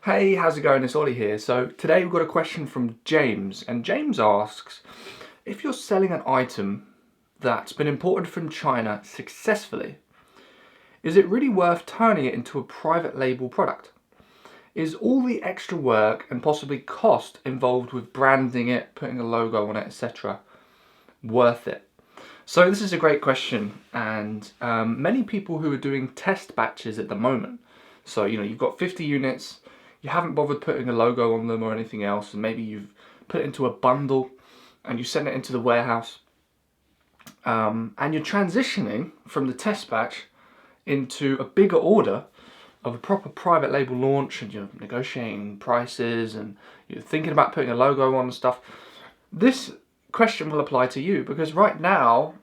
Hey, how's it going? It's Ollie here. So today we've got a question from James, and James asks, if you're selling an item that's been imported from China successfully, is it really worth turning it into a private label product? Is all the extra work and possibly cost involved with branding it, putting a logo on it, etc., worth it? So this is a great question, and many people who are doing test batches at the moment, so you've got 50 units, you haven't bothered putting a logo on them or anything else, and maybe you've put it into a bundle and you send it into the warehouse, and you're transitioning from the test batch into a bigger order of a proper private label launch, and you're negotiating prices and you're thinking about putting a logo on and stuff. This question will apply to you because right now,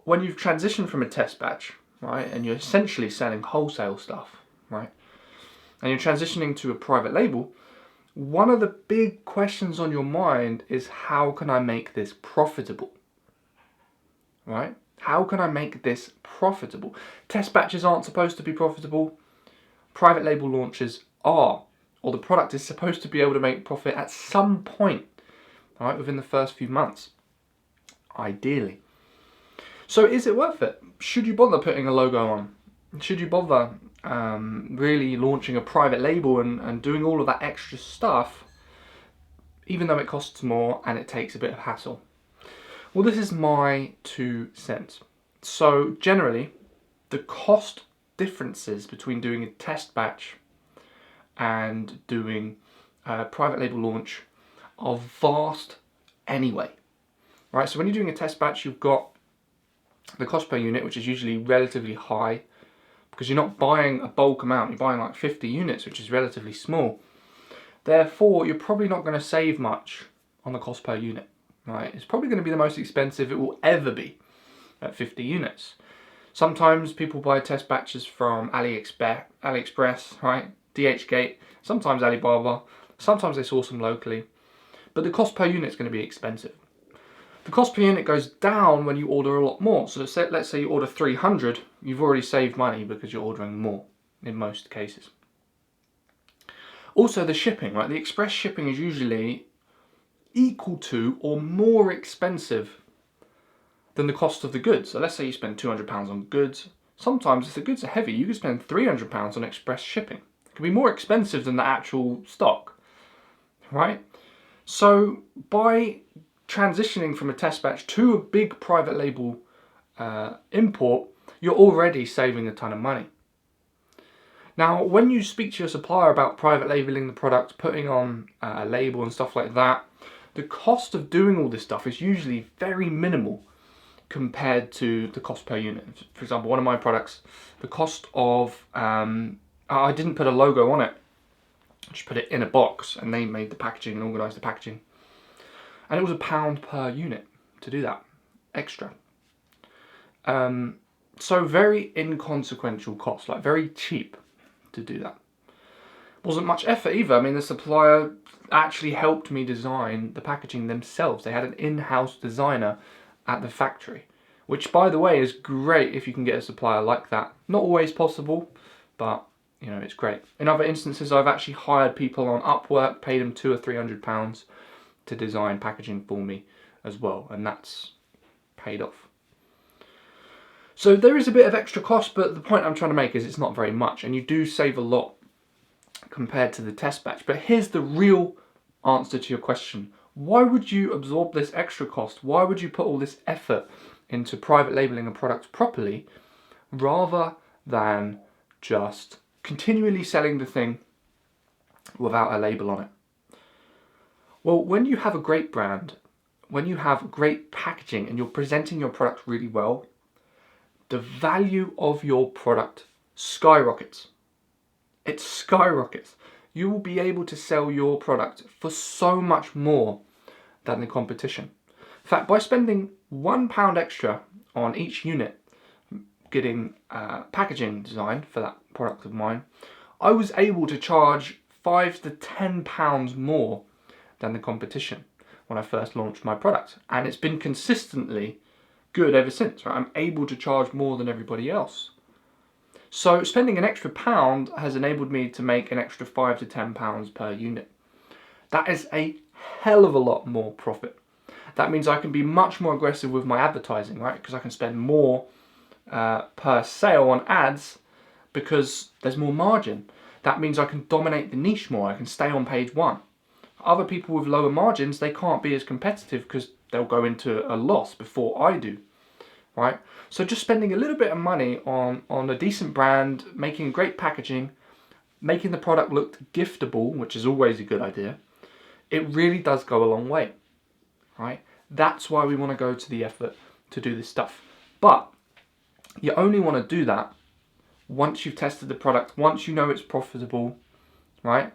when you've transitioned from a test batch, right, and you're essentially selling wholesale stuff, right, and you're transitioning to a private label, one of the big questions on your mind is, how can I make this profitable? Right? How can I make this profitable? Test batches aren't supposed to be profitable. Private label launches are, or the product is supposed to be able to make profit at some point, right, within the first few months, ideally. So is it worth it? Should you bother putting a logo on? Should you bother really launching a private label and doing all of that extra stuff, even though it costs more and it takes a bit of hassle? Well, this is my 2 cents. So generally, the cost differences between doing a test batch and doing a private label launch are vast anyway. Right? So when you're doing a test batch, you've got the cost per unit, which is usually relatively high, because you're not buying a bulk amount, you're buying like 50 units, which is relatively small. Therefore, you're probably not going to save much on the cost per unit, right? It's probably going to be the most expensive it will ever be at 50 units. Sometimes people buy test batches from AliExpress, right? DHgate, sometimes Alibaba, sometimes they source them locally, but the cost per unit is going to be expensive. The cost per unit goes down when you order a lot more. So let's say you order 300, you've already saved money because you're ordering more in most cases. Also the shipping, right? The express shipping is usually equal to or more expensive than the cost of the goods. So let's say you spend £200 on goods. Sometimes if the goods are heavy, you could spend £300 on express shipping. It can be more expensive than the actual stock, right? So by transitioning from a test batch to a big private label import, you're already saving a ton of money. Now, when you speak to your supplier about private labeling the product, putting on a label and stuff like that, the cost of doing all this stuff is usually very minimal compared to the cost per unit. For example, one of my products, the cost of, I didn't put a logo on it, I just put it in a box and they made the packaging and organised the packaging. And it was £1 per unit to do that, extra. So very inconsequential cost, like very cheap to do that. Wasn't much effort either. I mean, the supplier actually helped me design the packaging themselves. They had an in-house designer at the factory, which, by the way, is great if you can get a supplier like that. Not always possible, but it's great. In other instances, I've actually hired people on Upwork, paid them £200 or £300 to design packaging for me as well, and that's paid off. So there is a bit of extra cost, but the point I'm trying to make is it's not very much, and you do save a lot compared to the test batch. But here's the real answer to your question. Why would you absorb this extra cost? Why would you put all this effort into private labeling a product properly rather than just continually selling the thing without a label on it? Well, when you have a great brand, when you have great packaging and you're presenting your product really well, the value of your product skyrockets. It skyrockets. You will be able to sell your product for so much more than the competition. In fact, by spending £1 extra on each unit getting packaging design for that product of mine, I was able to charge £5 to £10 more than the competition when I first launched my product, and it's been consistently good ever since. Right? I'm able to charge more than everybody else. So spending an extra £1 has enabled me to make an extra £5 to £10 per unit. That is a hell of a lot more profit. That means I can be much more aggressive with my advertising, right? Because I can spend more per sale on ads because there's more margin. That means I can dominate the niche more. I can stay on page 1. Other people with lower margins, they can't be as competitive because they'll go into a loss before I do, right? So just spending a little bit of money on a decent brand, making great packaging, making the product look giftable, which is always a good idea, it really does go a long way, right? That's why we want to go to the effort to do this stuff. But you only want to do that once you've tested the product, once you know it's profitable, right?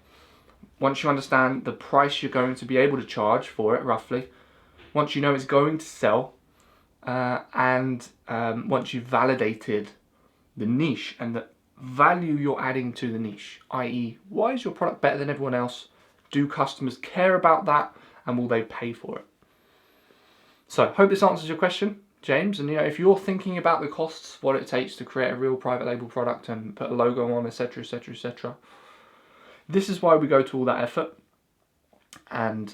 Once you understand the price you're going to be able to charge for it, roughly. Once you know it's going to sell, and once you've validated the niche and the value you're adding to the niche, i.e., why is your product better than everyone else? Do customers care about that, and will they pay for it? So, hope this answers your question, James. And if you're thinking about the costs, what it takes to create a real private label product and put a logo on, etc., etc., etc., this is why we go to all that effort, and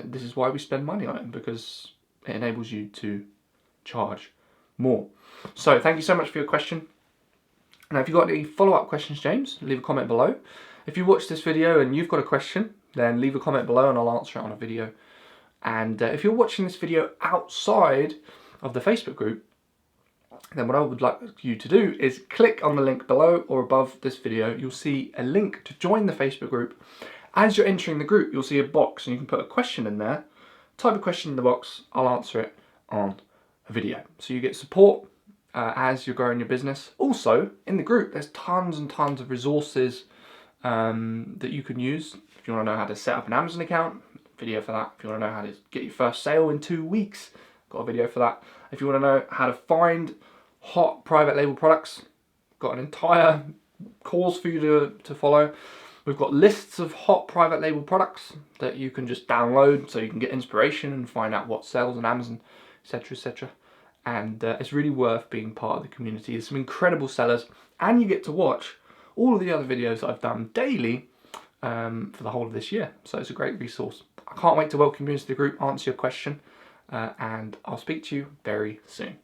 this is why we spend money on it, because it enables you to charge more. So thank you so much for your question. Now if you've got any follow-up questions, James, leave a comment below. If you watch this video and you've got a question, then leave a comment below and I'll answer it on a video. And if you're watching this video outside of the Facebook group, then what I would like you to do is click on the link below or above this video. You'll see a link to join the Facebook group. As you're entering the group, you'll see a box and you can put a question in there. Type a question in the box, I'll answer it on a video. So you get support as you're growing your business. Also, in the group, there's tons and tons of resources that you can use. If you want to know how to set up an Amazon account, video for that. If you want to know how to get your first sale in 2 weeks, got a video for that. If you want to know how to find hot private label products, got an entire course for you to follow. We've got lists of hot private label products that you can just download so you can get inspiration and find out what sells on Amazon, etc., etc. And it's really worth being part of the community. There's some incredible sellers, and you get to watch all of the other videos that I've done daily for the whole of this year. So it's a great resource. I can't wait to welcome you into the group, answer your question, and I'll speak to you very soon.